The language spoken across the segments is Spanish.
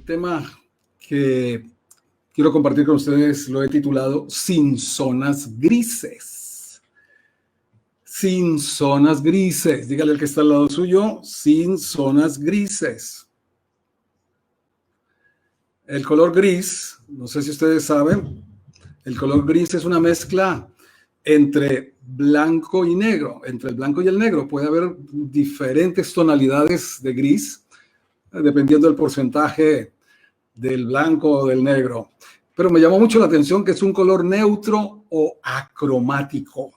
tema que quiero compartir con ustedes lo he titulado Sin zonas grises. Sin zonas grises. Dígale al que está al lado suyo, sin zonas grises. El color gris, no sé si ustedes saben, el color gris es una mezcla entre blanco y negro. Entre el blanco y el negro puede haber diferentes tonalidades de gris, dependiendo del porcentaje del blanco o del negro. Pero me llamó mucho la atención que es un color neutro o acromático,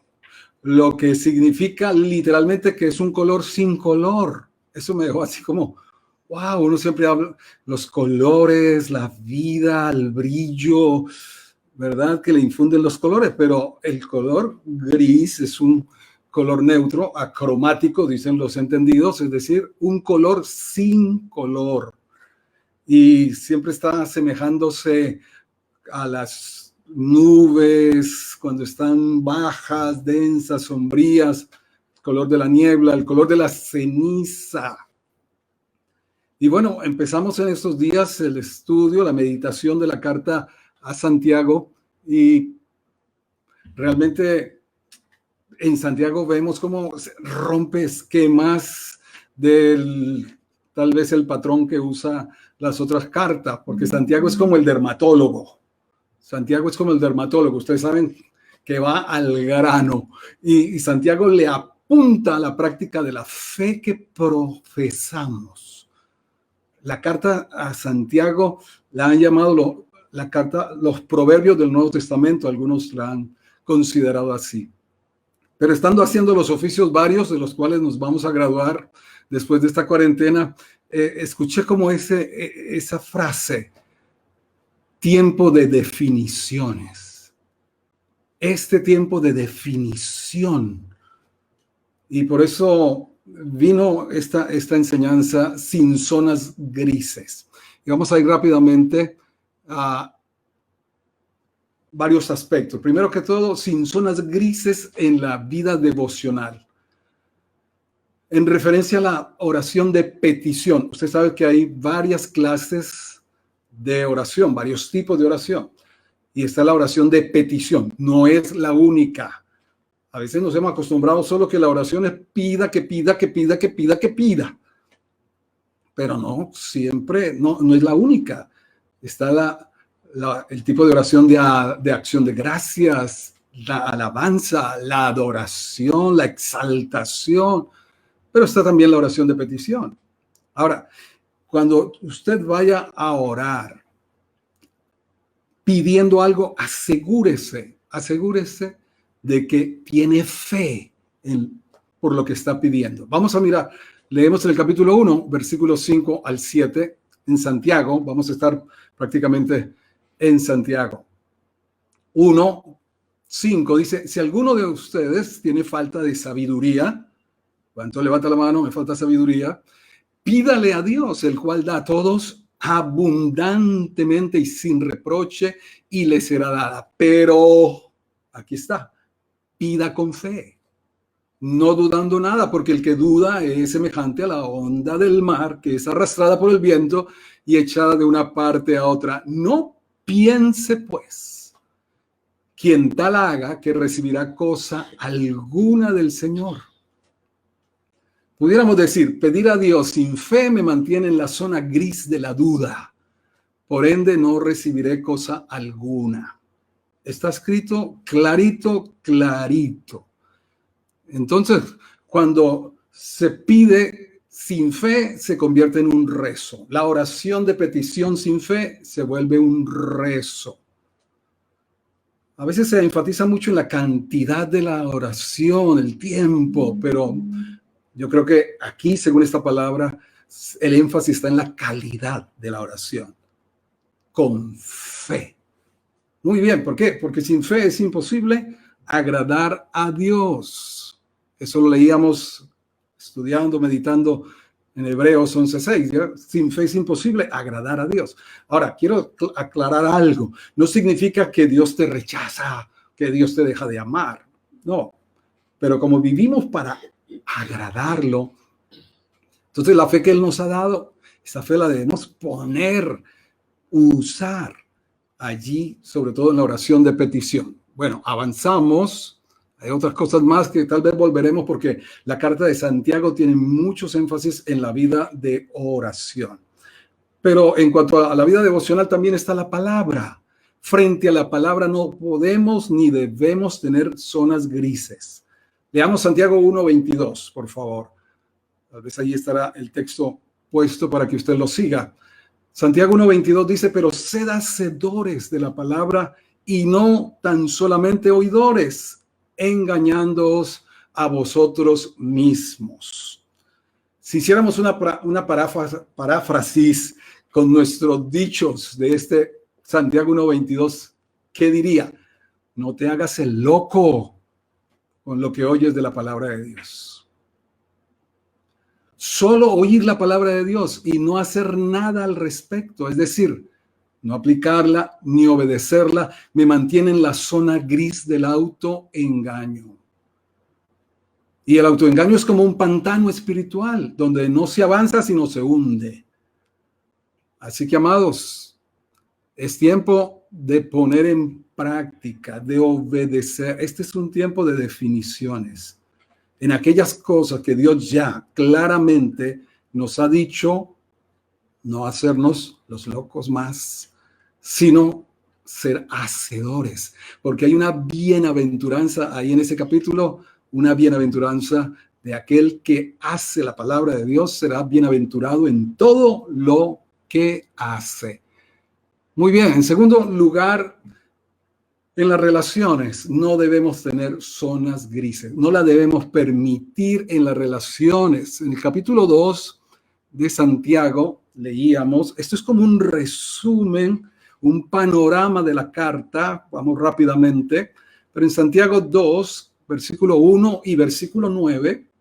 lo que significa literalmente que es un color sin color. Eso me dejó así como, wow, uno siempre habla los colores, la vida, el brillo, ¿verdad? Que le infunden los colores, pero el color gris es un color neutro, acromático, dicen los entendidos, es decir, un color sin color. Y siempre está asemejándose a las nubes cuando están bajas, densas, sombrías, el color de la niebla, el color de la ceniza. Y bueno, empezamos en estos días el estudio, la meditación de la carta a Santiago, y realmente en Santiago vemos cómo rompe esquemas del tal vez el patrón que usa las otras cartas, porque Santiago es como el dermatólogo. Santiago es como el dermatólogo. Ustedes saben que va al grano y Santiago le apunta a la práctica de la fe que profesamos. La carta a Santiago la han llamado la carta los proverbios del Nuevo Testamento. Algunos la han considerado así. Pero estando haciendo los oficios varios, de los cuales nos vamos a graduar después de esta cuarentena, escuché como esa frase, tiempo de definiciones. Este tiempo de definición. Y por eso vino esta enseñanza sin zonas grises. Y vamos a ir rápidamente a varios aspectos. Primero que todo, sin zonas grises en la vida devocional. En referencia a la oración de petición. Usted sabe que hay varias clases de oración, varios tipos de oración. Y está la oración de petición. No es la única. A veces nos hemos acostumbrado solo que la oración es pida, que pida, que pida, que pida, que pida. Pero no, siempre, no es la única. Está el tipo de oración de acción de gracias, la alabanza, la adoración, la exaltación, pero está también la oración de petición. Ahora, cuando usted vaya a orar pidiendo algo, asegúrese de que tiene fe por lo que está pidiendo. Vamos a mirar, leemos en el capítulo 1, versículos 5 al 7, en Santiago, vamos a estar prácticamente en Santiago. 1:5 dice, si alguno de ustedes tiene falta de sabiduría, ¿cuánto levanta la mano? Me falta sabiduría. Pídale a Dios, el cual da a todos abundantemente y sin reproche, y le será dada. Pero, aquí está, pida con fe, no dudando nada, porque el que duda es semejante a la onda del mar, que es arrastrada por el viento y echada de una parte a otra. No piense, pues, quien tal haga, que recibirá cosa alguna del Señor. Pudiéramos decir, pedir a Dios sin fe me mantiene en la zona gris de la duda. Por ende, no recibiré cosa alguna. Está escrito clarito, clarito. Entonces, cuando se pide sin fe, se convierte en un rezo. La oración de petición sin fe se vuelve un rezo. A veces se enfatiza mucho en la cantidad de la oración, el tiempo, pero yo creo que aquí, según esta palabra, el énfasis está en la calidad de la oración. Con fe. Muy bien, ¿por qué? Porque sin fe es imposible agradar a Dios. Eso lo leíamos estudiando, meditando en Hebreos 11:6. ¿Ya? Sin fe es imposible agradar a Dios. Ahora, quiero aclarar algo. No significa que Dios te rechaza, que Dios te deja de amar. No. Pero como vivimos para agradarlo, entonces la fe que Él nos ha dado, esa fe la debemos poner usar allí, sobre todo en la oración de petición. Bueno, avanzamos. Hay otras cosas más que tal vez volveremos porque la carta de Santiago tiene muchos énfasis en la vida de oración. Pero en cuanto a la vida devocional también está la palabra. Frente a la palabra no podemos ni debemos tener zonas grises. Leamos Santiago 1:22, por favor. Tal vez ahí estará el texto puesto para que usted lo siga. Santiago 1:22 dice, pero sed hacedores de la palabra y no tan solamente oidores, engañándoos a vosotros mismos. Si hiciéramos una paráfrasis con nuestros dichos de este Santiago 1:22, ¿qué diría? No te hagas el loco con lo que oyes de la palabra de Dios. Solo oír la palabra de Dios y no hacer nada al respecto, es decir, no aplicarla ni obedecerla, me mantiene en la zona gris del autoengaño. Y el autoengaño es como un pantano espiritual, donde no se avanza, sino se hunde. Así que, amados, es tiempo de poner en práctica, de obedecer. Este es un tiempo de definiciones en aquellas cosas que Dios ya claramente nos ha dicho, no hacernos los locos más, sino ser hacedores. Porque hay una bienaventuranza ahí en ese capítulo, una bienaventuranza de aquel que hace la palabra de Dios, será bienaventurado en todo lo que hace. Muy bien, en segundo lugar, en las relaciones no debemos tener zonas grises, no la debemos permitir en las relaciones. En el capítulo 2 de Santiago leíamos, esto es como un resumen, un panorama de la carta, vamos rápidamente, pero en Santiago 2, versículo 1 y versículo 9,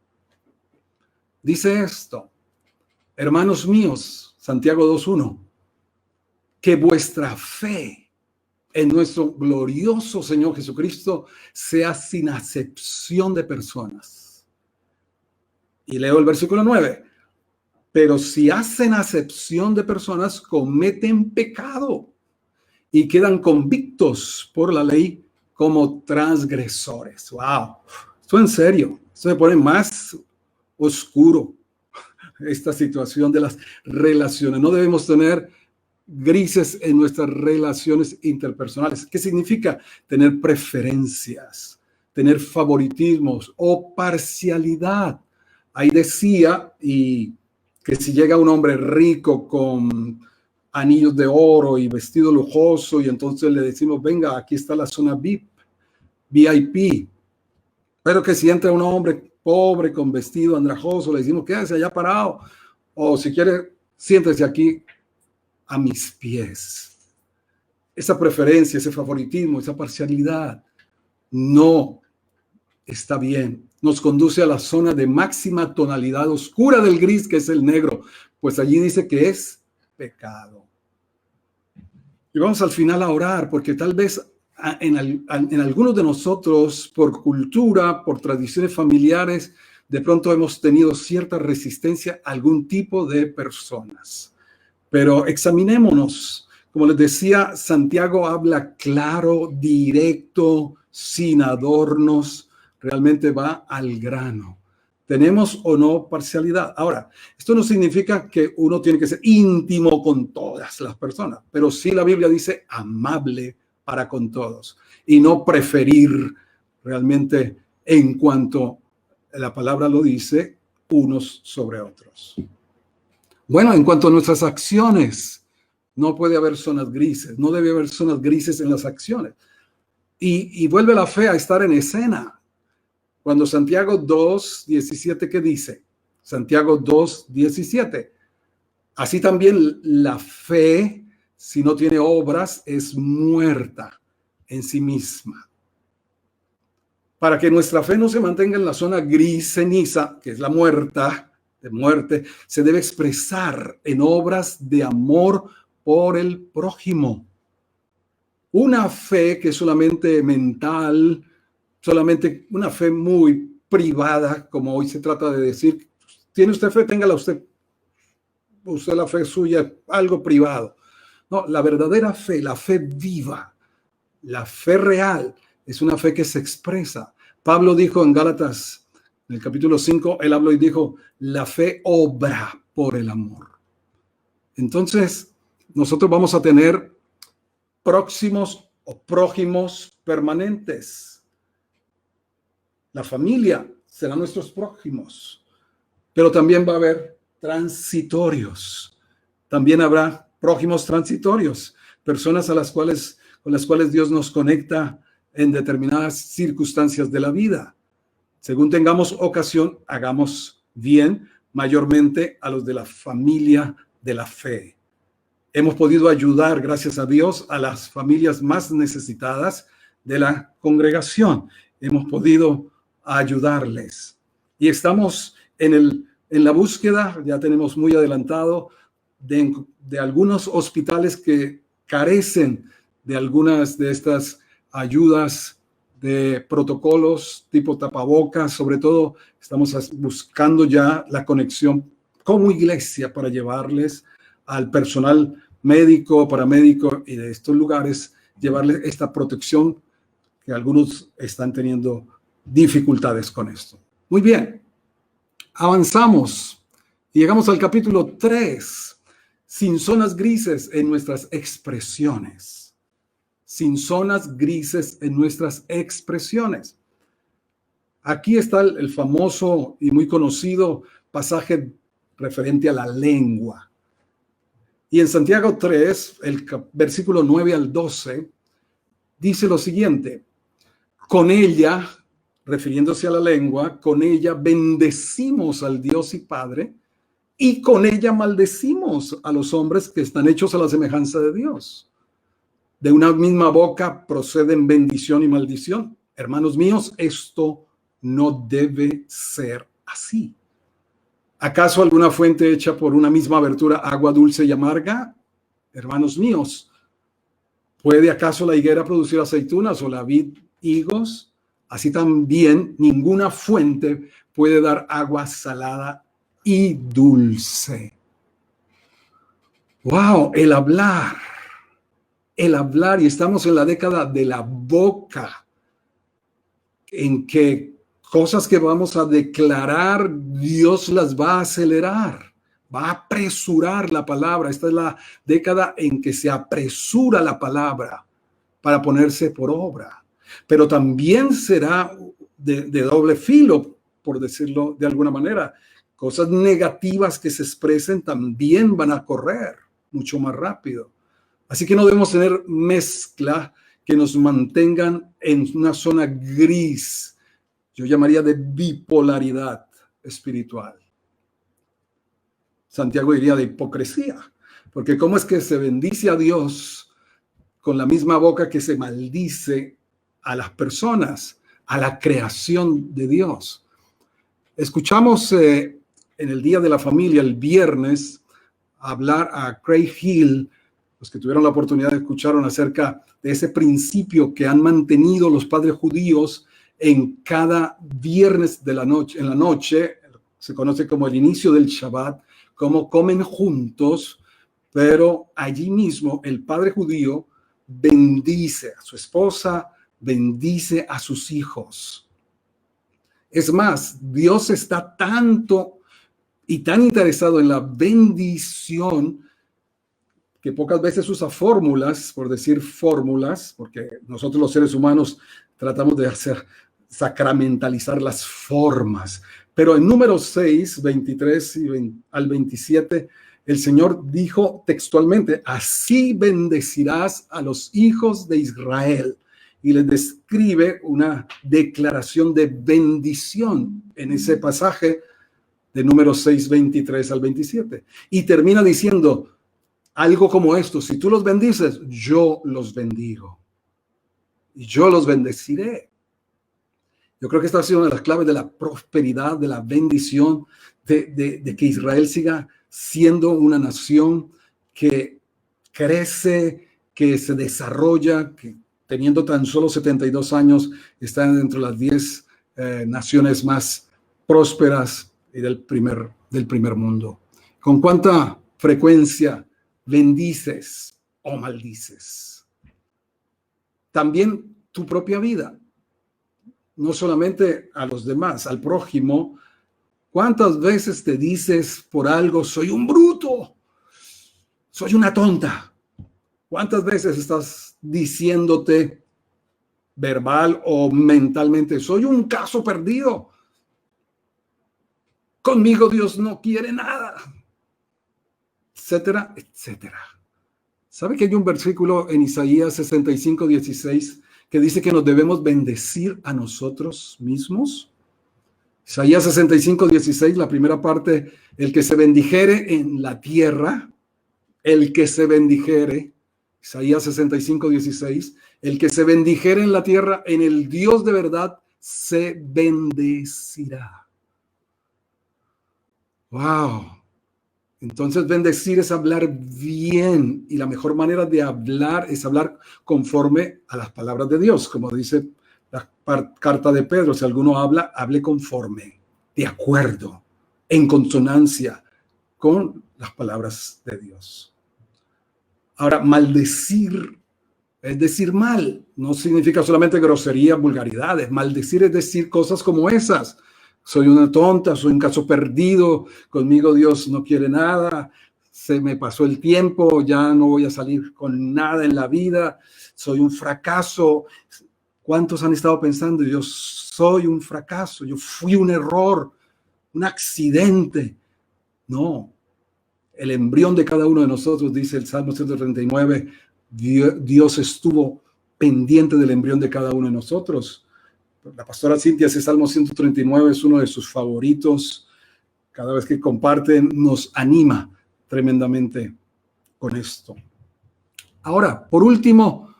dice esto, hermanos míos, Santiago 2:1, que vuestra fe en nuestro glorioso Señor Jesucristo sea sin acepción de personas. Y leo el versículo 9. Pero si hacen acepción de personas, cometen pecado y quedan convictos por la ley como transgresores. ¡Wow! Esto en serio. Esto se pone más oscuro, esta situación de las relaciones. No debemos tener grises en nuestras relaciones interpersonales. ¿Qué significa? Tener preferencias, tener favoritismos o parcialidad. Ahí decía, y que si llega un hombre rico con anillos de oro y vestido lujoso, y entonces le decimos, venga, aquí está la zona VIP. Pero que si entra un hombre pobre con vestido andrajoso, le decimos, quédese allá parado. O si quiere, siéntese aquí a mis pies. Esa preferencia, ese favoritismo, esa parcialidad no está bien. Nos conduce a la zona de máxima tonalidad oscura del gris, que es el negro, pues allí dice que es pecado. Y vamos al final a orar, porque tal vez en algunos de nosotros, por cultura, por tradiciones familiares, de pronto hemos tenido cierta resistencia a algún tipo de personas. Pero examinémonos. Como les decía, Santiago habla claro, directo, sin adornos, realmente va al grano. ¿Tenemos o no parcialidad? Ahora, esto no significa que uno tiene que ser íntimo con todas las personas, pero sí la Biblia dice amable para con todos y no preferir realmente en cuanto la palabra lo dice, unos sobre otros. Bueno, en cuanto a nuestras acciones, no puede haber zonas grises, no debe haber zonas grises en las acciones. Y vuelve la fe a estar en escena. Cuando Santiago 2:17, ¿qué dice? Santiago 2:17. Así también la fe, si no tiene obras, es muerta en sí misma. Para que nuestra fe no se mantenga en la zona gris ceniza, que es la de muerte, se debe expresar en obras de amor por el prójimo. Una fe que es solamente mental, solamente una fe muy privada, como hoy se trata de decir, tiene usted fe, téngala usted la fe suya, algo privado. No, la verdadera fe, la fe viva, la fe real, es una fe que se expresa. Pablo dijo en Gálatas, en el capítulo 5, él habló y dijo, la fe obra por el amor. Entonces, nosotros vamos a tener próximos o prójimos permanentes. La familia será nuestros prójimos, pero también va a haber transitorios. También habrá prójimos transitorios, personas con las cuales Dios nos conecta en determinadas circunstancias de la vida. Según tengamos ocasión, hagamos bien, mayormente a los de la familia de la fe. Hemos podido ayudar, gracias a Dios, a las familias más necesitadas de la congregación. Hemos podido ayudarles. Y estamos en la búsqueda, ya tenemos muy adelantado, de algunos hospitales que carecen de algunas de estas ayudas de protocolos tipo tapabocas. Sobre todo, estamos buscando ya la conexión como iglesia para llevarles al personal médico, paramédico y de estos lugares, llevarles esta protección que algunos están teniendo dificultades con esto. Muy bien, avanzamos y llegamos al capítulo 3, sin zonas grises en nuestras expresiones. Sin zonas grises en nuestras expresiones. Aquí está el famoso y muy conocido pasaje referente a la lengua. Y en Santiago 3, el versículo 9 al 12, dice lo siguiente: con ella, refiriéndose a la lengua, con ella bendecimos al Dios y Padre, y con ella maldecimos a los hombres que están hechos a la semejanza de Dios. De una misma boca proceden bendición y maldición. Hermanos míos, esto no debe ser así. ¿Acaso alguna fuente hecha por una misma abertura agua dulce y amarga? Hermanos míos, ¿puede acaso la higuera producir aceitunas o la vid higos? Así también ninguna fuente puede dar agua salada y dulce. ¡Wow! El hablar, y estamos en la década de la boca, en que cosas que vamos a declarar, Dios las va a acelerar, va a apresurar la palabra. Esta es la década en que se apresura la palabra para ponerse por obra. Pero también será de doble filo, por decirlo de alguna manera. Cosas negativas que se expresen también van a correr mucho más rápido. Así que no debemos tener mezcla que nos mantengan en una zona gris. Yo llamaría de bipolaridad espiritual. Santiago diría de hipocresía, porque ¿cómo es que se bendice a Dios con la misma boca que se maldice a las personas, a la creación de Dios? Escuchamos en el Día de la Familia, el viernes, hablar a Craig Hill. Los que tuvieron la oportunidad escucharon acerca de ese principio que han mantenido los padres judíos en cada viernes de la noche, en la noche, se conoce como el inicio del Shabbat, como comen juntos, pero allí mismo el padre judío bendice a su esposa, bendice a sus hijos. Es más, Dios está tanto y tan interesado en la bendición que pocas veces usa fórmulas, por decir fórmulas, porque nosotros los seres humanos tratamos de sacramentalizar las formas. Pero en Números 6, 23 al 27, el Señor dijo textualmente: así bendecirás a los hijos de Israel. Y les describe una declaración de bendición en ese pasaje de Números 6, 23 al 27. Y termina diciendo algo como esto: si tú los bendices, yo los bendigo. Y yo los bendeciré. Yo creo que esta ha sido una de las claves de la prosperidad, de la bendición, de que Israel siga siendo una nación que crece, que se desarrolla, que teniendo tan solo 72 años, está dentro de las 10 naciones más prósperas y del primer mundo. ¿Con cuánta frecuencia bendices o maldices. También tu propia vida, no solamente a los demás, al prójimo. ¿Cuántas veces te dices por algo, soy un bruto, soy una tonta? ¿Cuántas veces estás diciéndote verbal o mentalmente, soy un caso perdido? Conmigo Dios no quiere nada, etcétera, etcétera. ¿Sabe que hay un versículo en Isaías 65:16 que dice que nos debemos bendecir a nosotros mismos? Isaías 65:16, la primera parte, el que se bendijere en la tierra, el que se bendijere, Isaías 65:16, el que se bendijere en la tierra, en el Dios de verdad, se bendecirá. ¡Wow! Entonces bendecir es hablar bien, y la mejor manera de hablar es hablar conforme a las palabras de Dios, como dice la carta de Pedro. Si alguno habla, hable conforme, de acuerdo, en consonancia con las palabras de Dios. Ahora, maldecir es decir mal, no significa solamente grosería, vulgaridades. Maldecir es decir cosas como esas. Soy una tonta, soy un caso perdido, conmigo Dios no quiere nada, se me pasó el tiempo, ya no voy a salir con nada en la vida, soy un fracaso. ¿Cuántos han estado pensando, yo soy un fracaso, yo fui un error, un accidente? No, el embrión de cada uno de nosotros, dice el Salmo 139, Dios estuvo pendiente del embrión de cada uno de nosotros. La pastora Cintia, ese Salmo 139 es uno de sus favoritos. Cada vez que comparten, nos anima tremendamente con esto. Ahora, por último,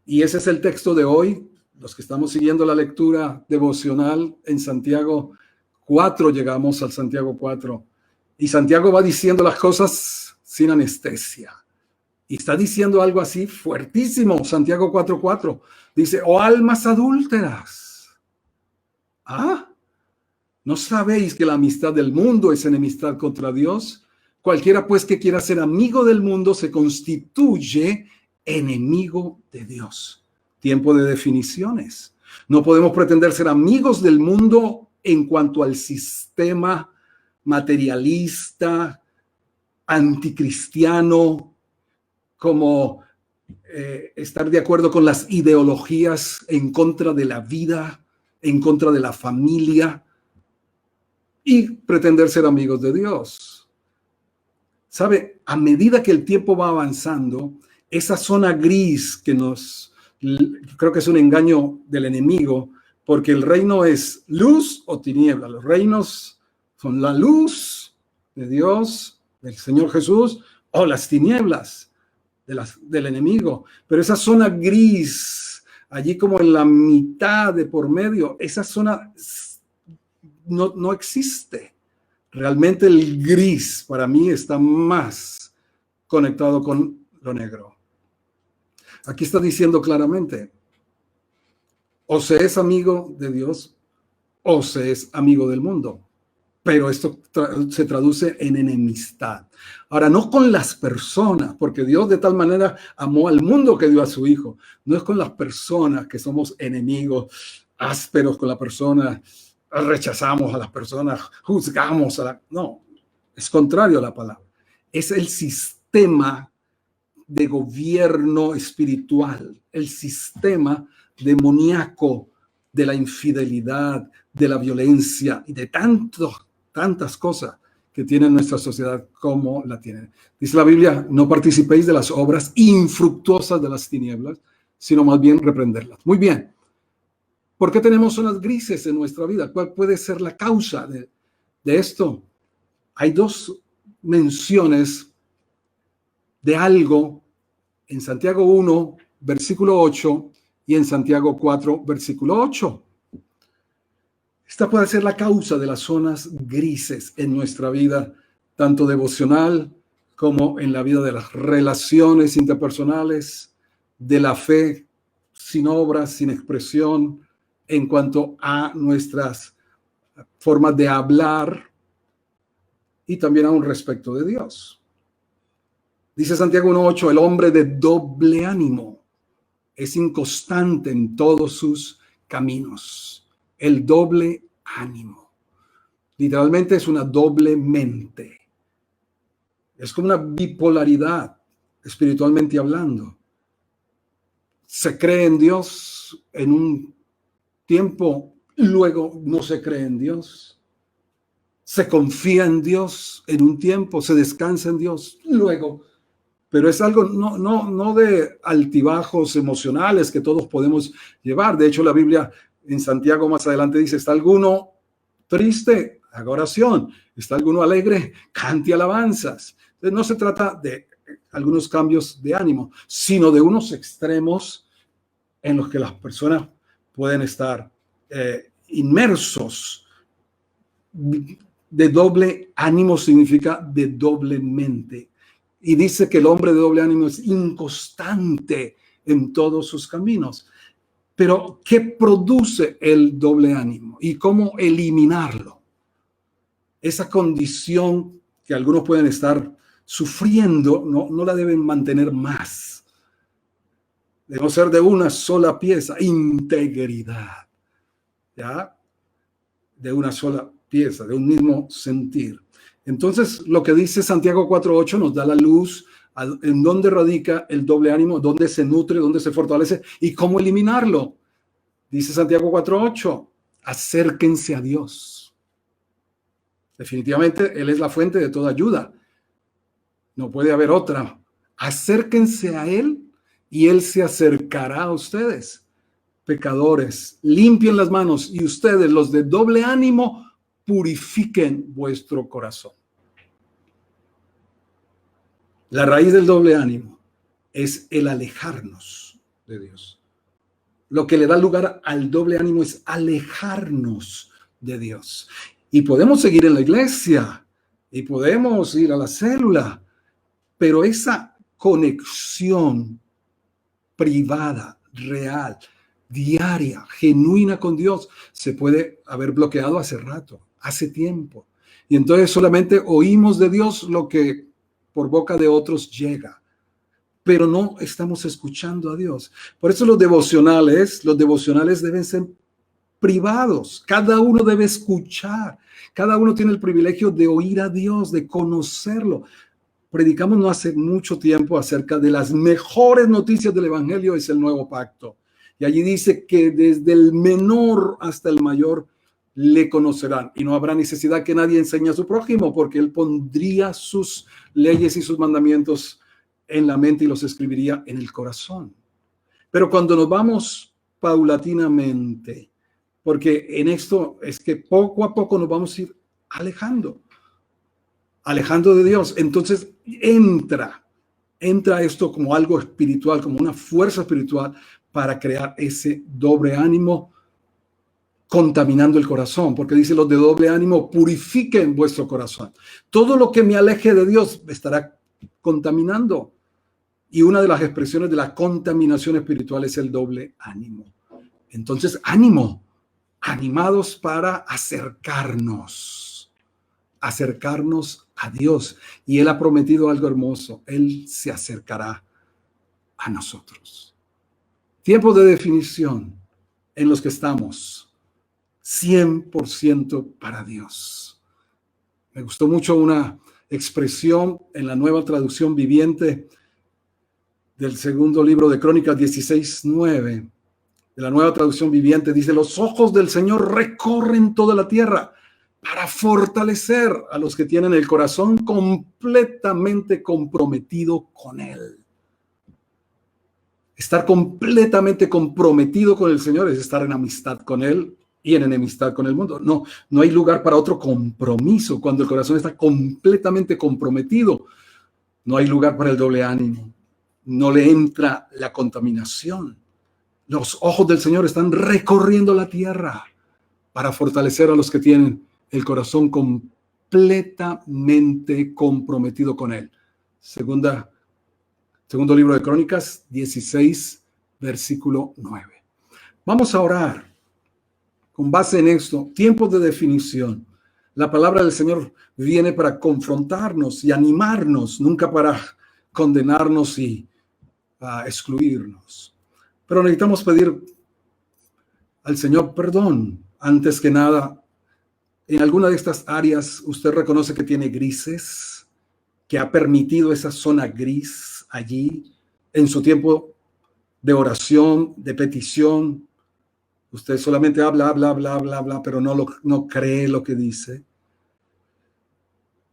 y ese es el texto de hoy, los que estamos siguiendo la lectura devocional en Santiago 4, llegamos al Santiago 4, y Santiago va diciendo las cosas sin anestesia. Y está diciendo algo así fuertísimo. Santiago 4:4 dice, oh almas adúlteras, ¿no sabéis que la amistad del mundo es enemistad contra Dios? Cualquiera pues que quiera ser amigo del mundo se constituye enemigo de Dios. Tiempo de definiciones. No podemos pretender ser amigos del mundo en cuanto al sistema materialista, anticristiano, como estar de acuerdo con las ideologías en contra de la vida, en contra de la familia, y pretender ser amigos de Dios. ¿Sabe? A medida que el tiempo va avanzando, esa zona gris creo que es un engaño del enemigo, porque el reino es luz o tiniebla. Los reinos son la luz de Dios, del Señor Jesús, o las tinieblas del enemigo. Pero esa zona gris, allí como en la mitad de por medio, esa zona no existe. Realmente el gris para mí está más conectado con lo negro. Aquí está diciendo claramente, o se es amigo de Dios o se es amigo del mundo. Pero esto se traduce en enemistad. Ahora, no con las personas, porque Dios de tal manera amó al mundo que dio a su Hijo. No es con las personas que somos enemigos, ásperos con la persona, rechazamos a las personas, juzgamos No, es contrario a la palabra. Es el sistema de gobierno espiritual, el sistema demoníaco de la infidelidad, de la violencia y de tantas cosas que tiene nuestra sociedad como la tiene. Dice la Biblia, no participéis de las obras infructuosas de las tinieblas, sino más bien reprenderlas. Muy bien. ¿Por qué tenemos zonas grises en nuestra vida? ¿Cuál puede ser la causa de esto? Hay dos menciones de algo en Santiago 1, versículo 8, y en Santiago 4, versículo 8. Esta puede ser la causa de las zonas grises en nuestra vida, tanto devocional como en la vida de las relaciones interpersonales, de la fe sin obras, sin expresión, en cuanto a nuestras formas de hablar y también a un respecto de Dios. Dice Santiago 1:8, el hombre de doble ánimo es inconstante en todos sus caminos. El doble ánimo. Literalmente es una doble mente. Es como una bipolaridad, espiritualmente hablando. Se cree en Dios en un tiempo, luego no se cree en Dios. Se confía en Dios en un tiempo, se descansa en Dios luego. Pero es algo no de altibajos emocionales que todos podemos llevar. De hecho, la Biblia en Santiago más adelante dice, ¿está alguno triste? Haga oración. ¿Está alguno alegre? Cante alabanzas. Entonces, no se trata de algunos cambios de ánimo, sino de unos extremos en los que las personas pueden estar inmersos. De doble ánimo significa de doble mente. Y dice que el hombre de doble ánimo es inconstante en todos sus caminos. Pero, ¿qué produce el doble ánimo? ¿Y cómo eliminarlo? Esa condición que algunos pueden estar sufriendo, no la deben mantener más. Debemos ser de una sola pieza, integridad. ¿Ya? De una sola pieza, de un mismo sentir. Entonces, lo que dice Santiago 4:8 nos da la luz en dónde radica el doble ánimo, dónde se nutre, dónde se fortalece y cómo eliminarlo. Dice Santiago 4:8, acérquense a Dios. Definitivamente, Él es la fuente de toda ayuda. No puede haber otra. Acérquense a Él y Él se acercará a ustedes. Pecadores, limpien las manos y ustedes, los de doble ánimo, purifiquen vuestro corazón. La raíz del doble ánimo es el alejarnos de Dios. Lo que le da lugar al doble ánimo es alejarnos de Dios. Y podemos seguir en la iglesia y podemos ir a la célula, pero esa conexión privada, real, diaria, genuina con Dios, se puede haber bloqueado hace rato, hace tiempo. Y entonces solamente oímos de Dios lo que por boca de otros llega, pero no estamos escuchando a Dios. Por eso los devocionales deben ser privados. Cada uno debe escuchar. Cada uno tiene el privilegio de oír a Dios, de conocerlo. Predicamos no hace mucho tiempo acerca de las mejores noticias del Evangelio, es el nuevo pacto. Y allí dice que desde el menor hasta el mayor le conocerán. Y no habrá necesidad que nadie enseñe a su prójimo, porque él pondría sus leyes y sus mandamientos en la mente y los escribiría en el corazón. Pero cuando nos vamos paulatinamente, porque en esto es que poco a poco nos vamos a ir alejando de Dios, entonces entra esto como algo espiritual, como una fuerza espiritual para crear ese doble ánimo, contaminando el corazón, porque dice los de doble ánimo, purifiquen vuestro corazón. Todo lo que me aleje de Dios estará contaminando. Y una de las expresiones de la contaminación espiritual es el doble ánimo. Entonces, ánimo, animados para acercarnos a Dios. Y Él ha prometido algo hermoso. Él se acercará a nosotros. Tiempos de definición en los que estamos 100% para Dios. Me gustó mucho una expresión en la Nueva Traducción Viviente del segundo libro de Crónicas 16:9. De la Nueva Traducción Viviente dice: los ojos del Señor recorren toda la tierra para fortalecer a los que tienen el corazón completamente comprometido con Él. Estar completamente comprometido con el Señor es estar en amistad con Él y en enemistad con el mundo. No hay lugar para otro compromiso. Cuando el corazón está completamente comprometido, no hay lugar para el doble ánimo. No le entra la contaminación. Los ojos del Señor están recorriendo la tierra para fortalecer a los que tienen el corazón completamente comprometido con Él. Segundo libro de Crónicas 16, versículo 9. Vamos a orar con base en esto. Tiempos de definición. La palabra del Señor viene para confrontarnos y animarnos, nunca para condenarnos y excluirnos. Pero necesitamos pedir al Señor perdón. Antes que nada, en alguna de estas áreas usted reconoce que tiene grises, que ha permitido esa zona gris allí en su tiempo de oración, de petición. Usted solamente habla, pero no cree lo que dice.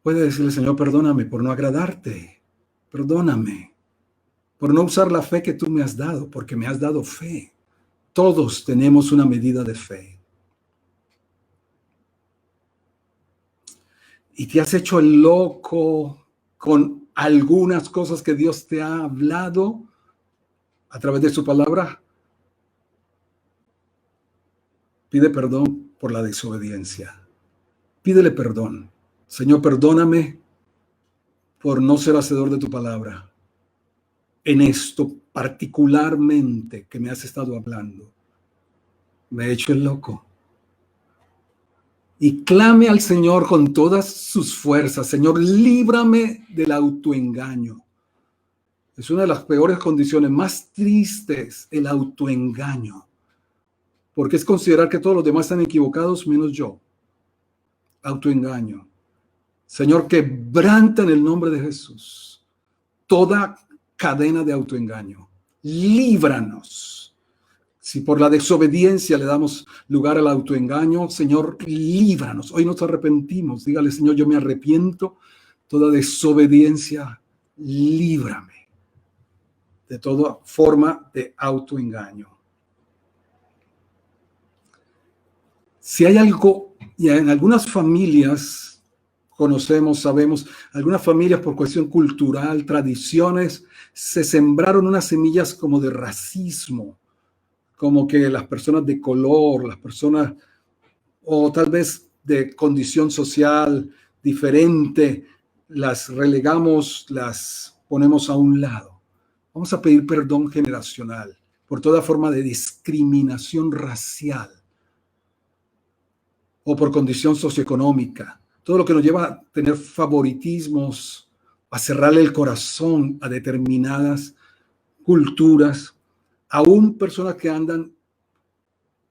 Puede decirle, Señor, perdóname por no agradarte. Perdóname por no usar la fe que tú me has dado, porque me has dado fe. Todos tenemos una medida de fe. Y te has hecho el loco con algunas cosas que Dios te ha hablado a través de su palabra. Pide perdón por la desobediencia. Pídele perdón. Señor, perdóname por no ser hacedor de tu palabra. En esto particularmente que me has estado hablando, me he hecho el loco. Y clame al Señor con todas sus fuerzas. Señor, líbrame del autoengaño. Es una de las peores condiciones, más tristes, el autoengaño. Porque es considerar que todos los demás están equivocados menos yo. Autoengaño. Señor, quebranta en el nombre de Jesús toda cadena de autoengaño. Líbranos. Si por la desobediencia le damos lugar al autoengaño, Señor, líbranos. Hoy nos arrepentimos. Dígale, Señor, yo me arrepiento. Toda desobediencia, líbrame de toda forma de autoengaño. Si hay algo, y en algunas familias conocemos, sabemos, algunas familias por cuestión cultural, tradiciones, se sembraron unas semillas como de racismo, como que las personas de color, las personas, o tal vez de condición social diferente, las relegamos, las ponemos a un lado. Vamos a pedir perdón generacional por toda forma de discriminación racial o por condición socioeconómica. Todo lo que nos lleva a tener favoritismos, a cerrarle el corazón a determinadas culturas, aún personas que andan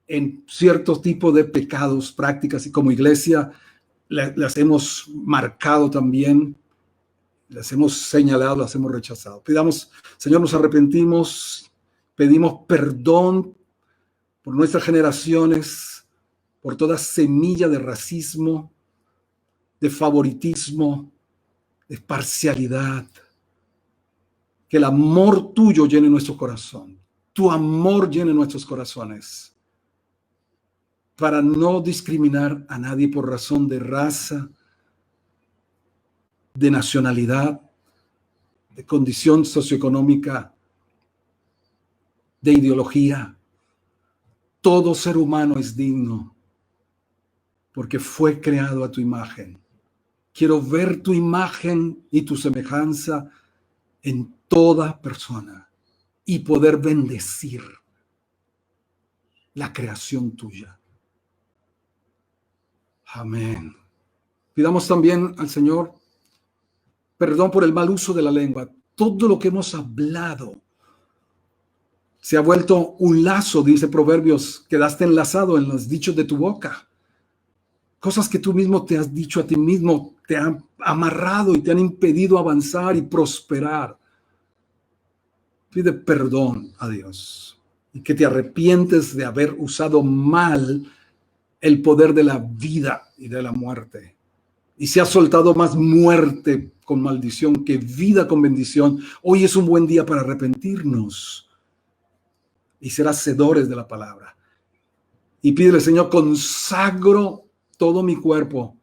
en cierto tipo de pecados, prácticas, y como iglesia las hemos marcado también, las hemos señalado, las hemos rechazado. Pidamos, Señor, nos arrepentimos, pedimos perdón por nuestras generaciones, por toda semilla de racismo, de favoritismo, de parcialidad. Que el amor tuyo llene nuestro corazón, tu amor llene nuestros corazones, para no discriminar a nadie por razón de raza, de nacionalidad, de condición socioeconómica, de ideología. Todo ser humano es digno porque fue creado a tu imagen. Quiero ver tu imagen y tu semejanza en toda persona y poder bendecir la creación tuya. Amén. Pidamos también al Señor perdón por el mal uso de la lengua. Todo lo que hemos hablado se ha vuelto un lazo, dice Proverbios, quedaste enlazado en los dichos de tu boca. Cosas que tú mismo te has dicho a ti mismo, te han amarrado y te han impedido avanzar y prosperar. Pide perdón a Dios y que te arrepientes de haber usado mal el poder de la vida y de la muerte. Y se ha soltado más muerte con maldición que vida con bendición. Hoy es un buen día para arrepentirnos y ser hacedores de la palabra. Y pídele, Señor, consagro todo mi cuerpo.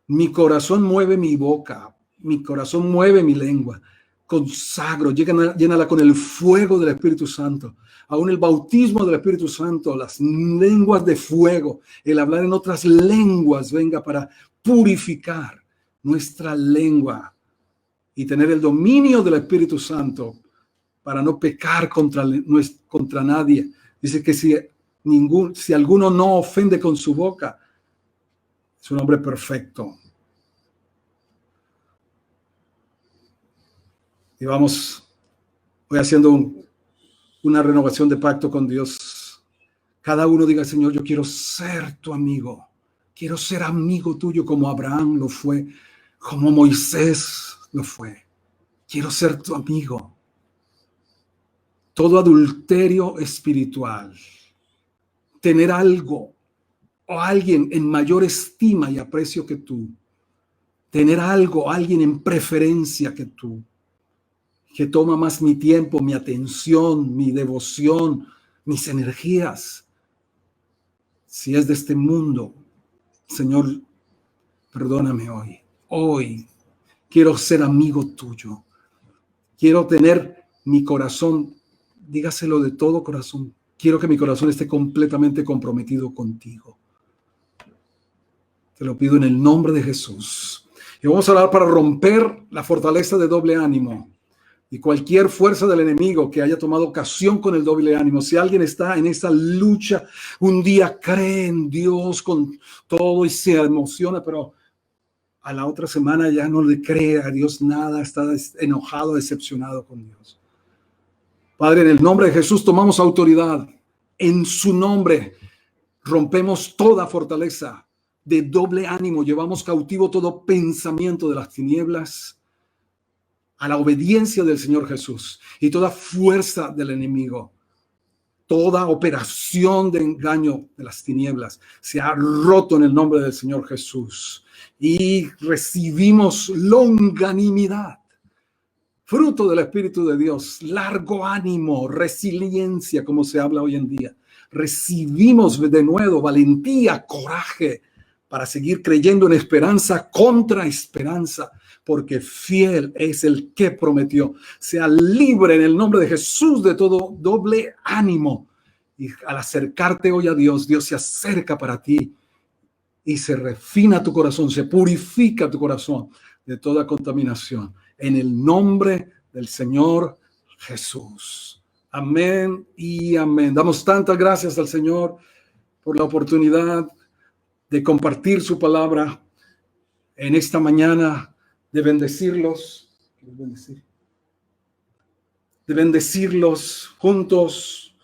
Mi corazón mueve mi boca. Mi corazón mueve mi lengua. Consagro, llénala con el fuego del Espíritu Santo. Aún el bautismo del Espíritu Santo, las lenguas de fuego, el hablar en otras lenguas venga para purificar nuestra lengua y tener el dominio del Espíritu Santo para no pecar contra nadie. Dice que si alguno no ofende con su boca, es un hombre perfecto. Y voy haciendo una renovación de pacto con Dios. Cada uno diga, Señor, yo quiero ser tu amigo. Quiero ser amigo tuyo como Abraham lo fue, como Moisés lo fue. Quiero ser tu amigo. Todo adulterio espiritual, tener algo o alguien en mayor estima y aprecio que tú, tener algo, alguien en preferencia que tú, que toma más mi tiempo, mi atención, mi devoción, mis energías. Si es de este mundo, Señor, perdóname hoy. Hoy quiero ser amigo tuyo. Quiero tener mi corazón, dígaselo de todo corazón. Quiero que mi corazón esté completamente comprometido contigo. Te lo pido en el nombre de Jesús. Y vamos a orar para romper la fortaleza de doble ánimo y cualquier fuerza del enemigo que haya tomado ocasión con el doble ánimo. Si alguien está en esa lucha, un día cree en Dios con todo y se emociona, pero a la otra semana ya no le cree a Dios nada, está enojado, decepcionado con Dios. Padre, en el nombre de Jesús tomamos autoridad. En su nombre rompemos toda fortaleza de doble ánimo. Llevamos cautivo todo pensamiento de las tinieblas a la obediencia del Señor Jesús y toda fuerza del enemigo. Toda operación de engaño de las tinieblas se ha roto en el nombre del Señor Jesús y recibimos longanimidad, fruto del Espíritu de Dios, largo ánimo, resiliencia, como se habla hoy en día. Recibimos de nuevo valentía, coraje para seguir creyendo en esperanza contra esperanza, porque fiel es el que prometió. Sea libre en el nombre de Jesús de todo doble ánimo. Y al acercarte hoy a Dios, Dios se acerca para ti y se refina tu corazón, se purifica tu corazón de toda contaminación. En el nombre del Señor Jesús. Amén y amén. Damos tantas gracias al Señor por la oportunidad de compartir su palabra en esta mañana, de bendecirlos, juntos.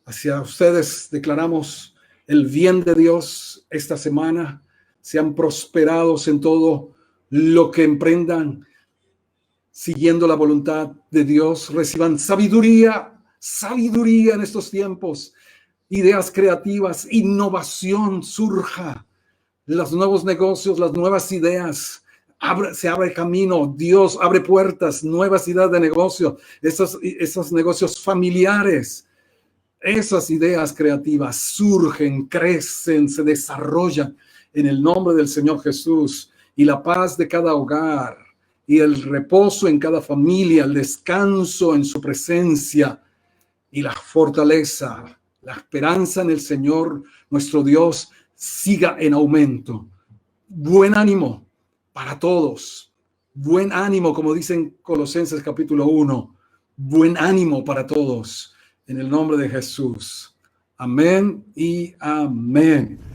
Hacia ustedes declaramos el bien de Dios esta semana. Sean prosperados en todo lo que emprendan, siguiendo la voluntad de Dios. Reciban sabiduría en estos tiempos. Ideas creativas, innovación surja. Los nuevos negocios, las nuevas ideas. Se abre camino. Dios abre puertas, nuevas ideas de negocio. Esos negocios familiares. Esas ideas creativas surgen, crecen, se desarrollan en el nombre del Señor Jesús. Y la paz de cada hogar y el reposo en cada familia, el descanso en su presencia y la fortaleza, la esperanza en el Señor, nuestro Dios, siga en aumento. Buen ánimo para todos. Buen ánimo, como dicen Colosenses capítulo 1. Buen ánimo para todos. En el nombre de Jesús. Amén y amén.